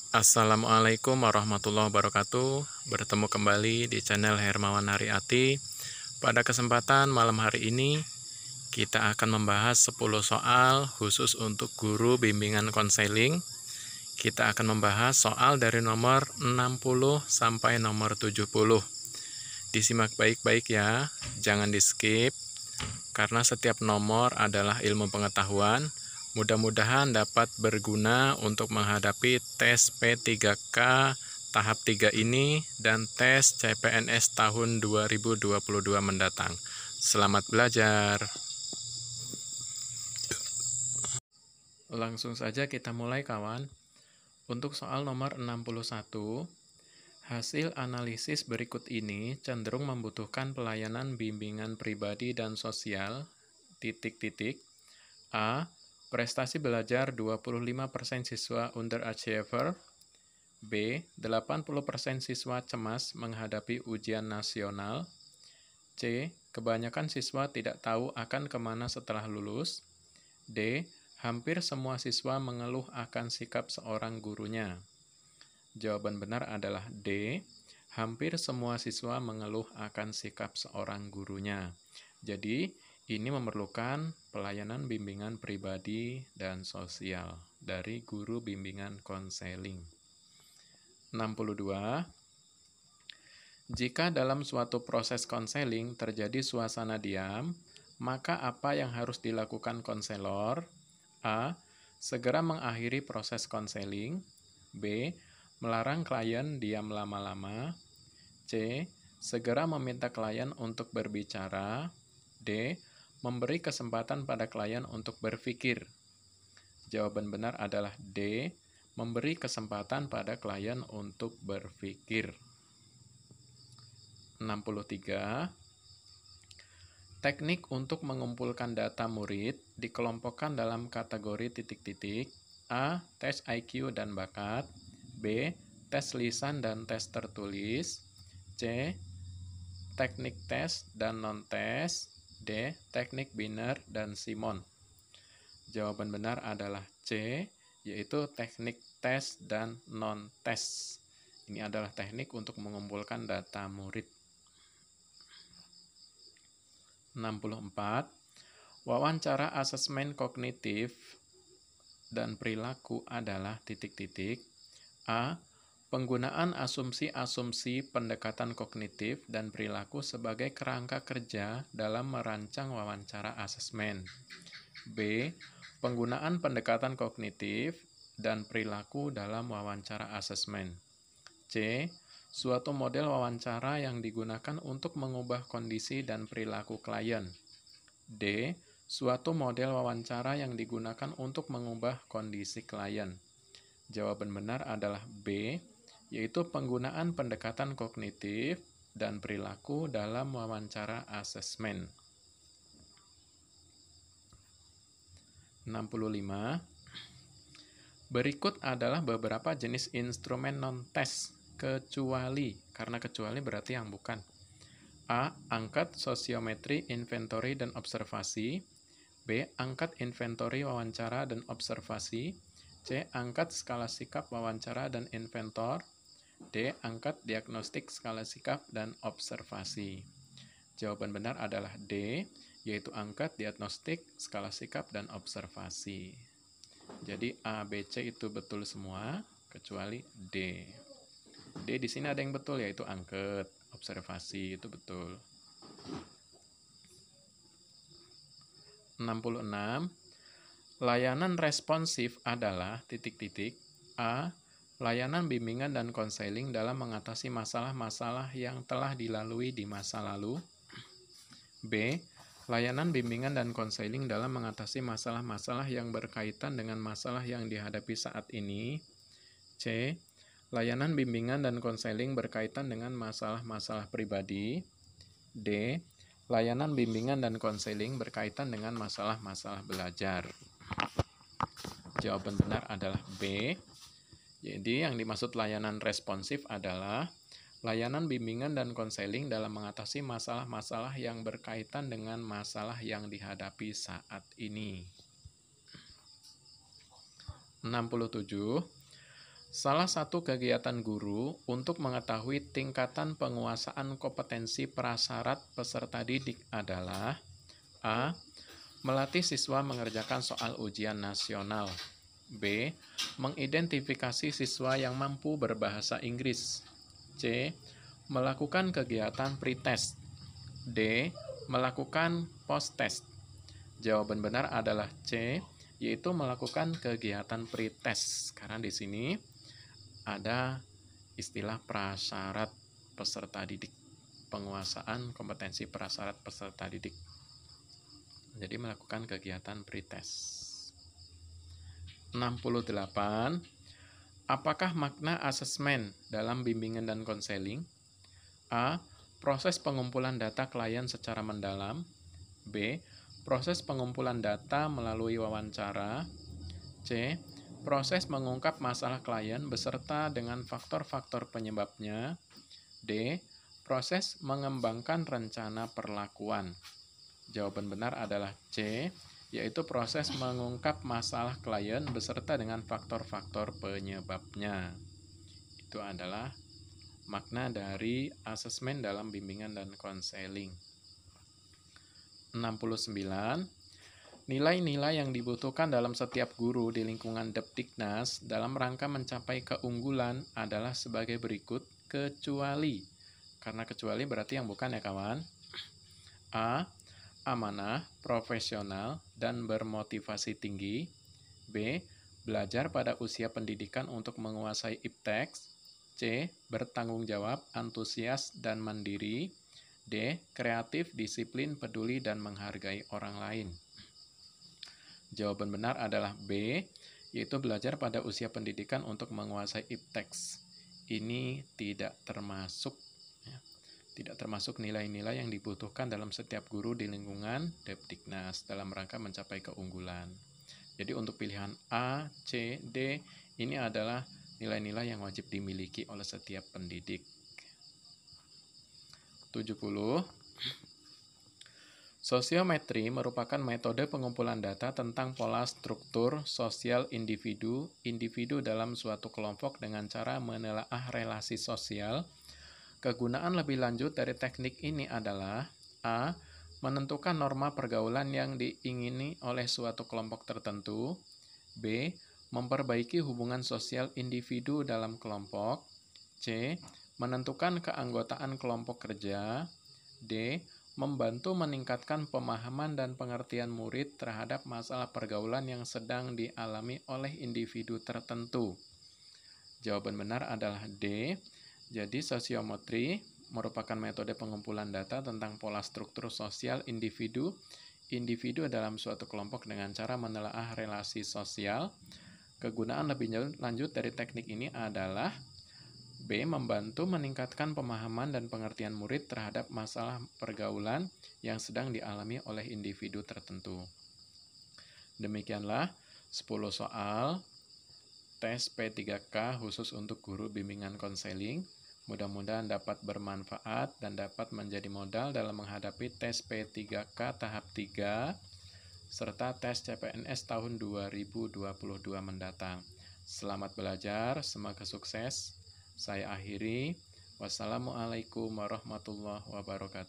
Assalamualaikum warahmatullahi wabarakatuh. Bertemu kembali di channel Hermawan Haryati. Pada kesempatan malam hari ini, kita akan membahas 10 soal khusus untuk guru bimbingan konseling. Kita akan membahas soal dari nomor 60 sampai nomor 70. Disimak baik-baik ya, jangan di-skip, karena setiap nomor adalah ilmu pengetahuan. Mudah-mudahan dapat berguna untuk menghadapi tes P3K tahap 3 ini dan tes CPNS tahun 2022 mendatang. Selamat belajar. Langsung saja kita mulai kawan. Untuk soal nomor 61, hasil analisis berikut ini cenderung membutuhkan pelayanan bimbingan pribadi dan sosial, A. Prestasi belajar 25% siswa underachiever. B. 80% siswa cemas menghadapi ujian nasional. C. Kebanyakan siswa tidak tahu akan kemana setelah lulus. D. Hampir semua siswa mengeluh akan sikap seorang gurunya. Jawaban benar adalah D. Hampir semua siswa mengeluh akan sikap seorang gurunya. Jadi, ini memerlukan pelayanan bimbingan pribadi dan sosial dari guru bimbingan konseling. 62. Jika dalam suatu proses konseling terjadi suasana diam, maka apa yang harus dilakukan konselor? A. Segera mengakhiri proses konseling. B. Melarang klien diam lama-lama. C. Segera meminta klien untuk berbicara. D. Memberi kesempatan pada klien untuk berpikir. Jawaban benar adalah D. Memberi kesempatan pada klien untuk berpikir. 63. Teknik untuk mengumpulkan data murid dikelompokkan dalam kategori titik-titik. A. Tes IQ dan bakat. B. Tes lisan dan tes tertulis. C. Teknik tes dan non-tes. D. Teknik Biner dan Simon. Jawaban benar adalah C, yaitu teknik tes dan non-tes. Ini adalah teknik untuk mengumpulkan data murid. 64. Wawancara asesmen kognitif dan perilaku adalah titik-titik. A. Penggunaan asumsi-asumsi pendekatan kognitif dan perilaku sebagai kerangka kerja dalam merancang wawancara asesmen. B. Penggunaan pendekatan kognitif dan perilaku dalam wawancara asesmen. C. Suatu model wawancara yang digunakan untuk mengubah kondisi dan perilaku klien. D. Suatu model wawancara yang digunakan untuk mengubah kondisi klien. Jawaban benar adalah B, yaitu penggunaan pendekatan kognitif dan perilaku dalam wawancara asesmen. 65. Berikut adalah beberapa jenis instrumen non-tes kecuali, karena kecuali berarti yang bukan. A. Angkat sosiometri, inventory, dan observasi. B. Angkat inventory, wawancara, dan observasi. C. Angkat skala sikap, wawancara, dan inventor. D. Angkat diagnostik, skala sikap, dan observasi. Jawaban benar adalah D, yaitu angkat diagnostik, skala sikap, dan observasi. Jadi A, B, C itu betul semua, kecuali D. D di sini ada yang betul, yaitu angkat, observasi itu betul. 66. Layanan responsif adalah titik-titik. A. Layanan bimbingan dan konseling dalam mengatasi masalah-masalah yang telah dilalui di masa lalu. B. Layanan bimbingan dan konseling dalam mengatasi masalah-masalah yang berkaitan dengan masalah yang dihadapi saat ini. C. Layanan bimbingan dan konseling berkaitan dengan masalah-masalah pribadi. D. Layanan bimbingan dan konseling berkaitan dengan masalah-masalah belajar. Jawaban benar adalah B. Jadi yang dimaksud layanan responsif adalah layanan bimbingan dan konseling dalam mengatasi masalah-masalah yang berkaitan dengan masalah yang dihadapi saat ini. 67. Salah satu kegiatan guru untuk mengetahui tingkatan penguasaan kompetensi prasyarat peserta didik adalah A. Melatih siswa mengerjakan soal ujian nasional. B. Mengidentifikasi siswa yang mampu berbahasa Inggris. C. Melakukan kegiatan pretest. D. Melakukan post-test. Jawaban benar adalah C, yaitu melakukan kegiatan pretest. Karena di sini ada istilah prasyarat peserta didik, penguasaan kompetensi prasyarat peserta didik. Jadi melakukan kegiatan pretest. 68. Apakah makna asesmen dalam bimbingan dan konseling? A. Proses pengumpulan data klien secara mendalam. B. Proses pengumpulan data melalui wawancara. C. Proses mengungkap masalah klien beserta dengan faktor-faktor penyebabnya. D. Proses mengembangkan rencana perlakuan. Jawaban benar adalah C, yaitu proses mengungkap masalah klien beserta dengan faktor-faktor penyebabnya. Itu adalah makna dari asesmen dalam bimbingan dan konseling. 69. Nilai-nilai yang dibutuhkan dalam setiap guru di lingkungan Depdiknas dalam rangka mencapai keunggulan adalah sebagai berikut, kecuali. Karena kecuali berarti yang bukan ya kawan. A. Amanah, profesional, dan bermotivasi tinggi. B. Belajar pada usia pendidikan untuk menguasai ipteks. C. Bertanggung jawab, antusias, dan mandiri. D. Kreatif, disiplin, peduli, dan menghargai orang lain. Jawaban benar adalah B, yaitu belajar pada usia pendidikan untuk menguasai ipteks. Ini tidak termasuk nilai-nilai yang dibutuhkan dalam setiap guru di lingkungan Depdiknas dalam rangka mencapai keunggulan. Jadi untuk pilihan A, C, D ini adalah nilai-nilai yang wajib dimiliki oleh setiap pendidik. 70. Sosiometri merupakan metode pengumpulan data tentang pola struktur sosial individu dalam suatu kelompok dengan cara menelaah relasi sosial. Kegunaan lebih lanjut dari teknik ini adalah A. Menentukan norma pergaulan yang diingini oleh suatu kelompok tertentu. B. Memperbaiki hubungan sosial individu dalam kelompok. C. Menentukan keanggotaan kelompok kerja. D. Membantu meningkatkan pemahaman dan pengertian murid terhadap masalah pergaulan yang sedang dialami oleh individu tertentu. Jawaban benar adalah D. Jadi sosiometri merupakan metode pengumpulan data tentang pola struktur sosial individu dalam suatu kelompok dengan cara menelaah relasi sosial. Kegunaan lebih lanjut dari teknik ini adalah B. Membantu meningkatkan pemahaman dan pengertian murid terhadap masalah pergaulan yang sedang dialami oleh individu tertentu. Demikianlah 10 soal tes P3K khusus untuk guru bimbingan konseling. Mudah-mudahan dapat bermanfaat dan dapat menjadi modal dalam menghadapi tes P3K tahap 3 serta tes CPNS tahun 2022 mendatang. Selamat belajar, semoga sukses. Saya akhiri. Wassalamualaikum warahmatullahi wabarakatuh.